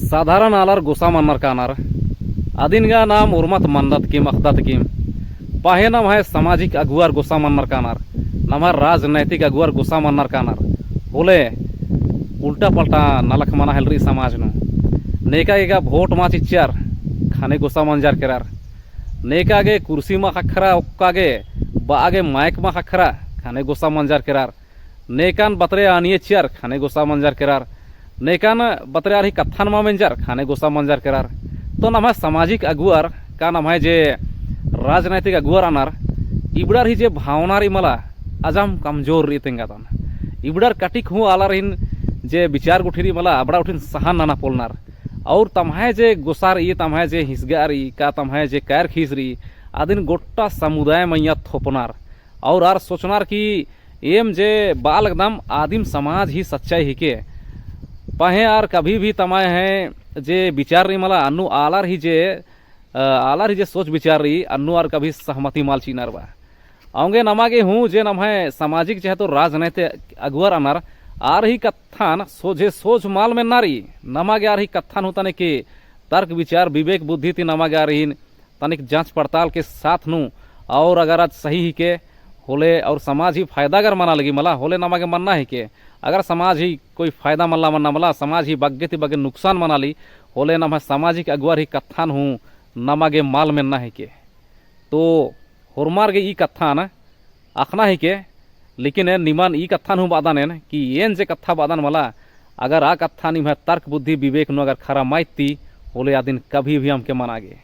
साधारण आलार गोसा मन्नर कानार आदिनगा नाम उर्मत मन्नत किम अखदत किम पाहे नाम है सामाजिक अगुआर गोसा मन्नर कानार नमहर राजनैतिक अगुआर गोसा मन्नर कानार बोले उल्टा पल्टा नलक मना हेलरी समाज नो नेका भोट मा चिच्चार खाने गोसा मंजार केरार नेकागे कुर्सी मा खखरा उक्कागे बागे माइक मा खखरा खाने गोसा मंजार केरार नेकान बतरे आनिए चियार खाने गोसा मंजार केरार नेकान बतरे आर ही कत्थान मा मंजार खाने गोसा मंजार केरार तो नाम है सामाजिक अगुआर का नाम है जे राजनैतिक अगुआर आनार इबड़ार ही जे भावनार इमला अजम कमजोर री तेंगातान इबड़ार कटिक हूँ आलार हिन जे विचार गुठिरी मला अबड़ा उठिन सहान नाना पोलनार और तमहे जे गोसार ई तमहे जे हिसगारी का तमहे जे कैर खीसरी आदिन गोट्टा समुदाय मैया थोपनार और आर सोचनार कि एम जे बाल एकदम आदिम समाज ही सच्चाई ही के पहे आर कभी भी तमाय है जे विचार रही मला अन्नु आलार ही जे सोच विचार रही अन्नु आर कभी सहमति माल चीनार बा आऊंगे नमागे हूँ जे नम है सामाजिक चाहे तो राजनैतिक अगुआर अनार आर ही कत्थान सोझे सोच माल में नारी नमागे आर ही कत्थान होता ने के तर्क विचार विवेक बुद्धि ती नमागे आ रही तनिक जांच पड़ताल के साथ नू और अगर आज सही ही के होले और समाज ही फायदा अगर मना लगी मला होले नमागे मन्ना ही के अगर समाज ही कोई फायदा मल्ला मन्ना मला समाज ही बग्गे ती बग्गे नुकसान मना ली होले नम सामाजिक अगुआर ही कत्थान हूँ नमागे माल में ना ही के तो हुरमार गे ई कत्थान आखना ही के लेकिन निमान ई कत्थान हूँ बादान कि येन जे कत्था बादान मला अगर आ कत्था निम तर्क बुद्धि विवेक नो अगर खरा माइती होले आदिन कभी भी हमके मनागे।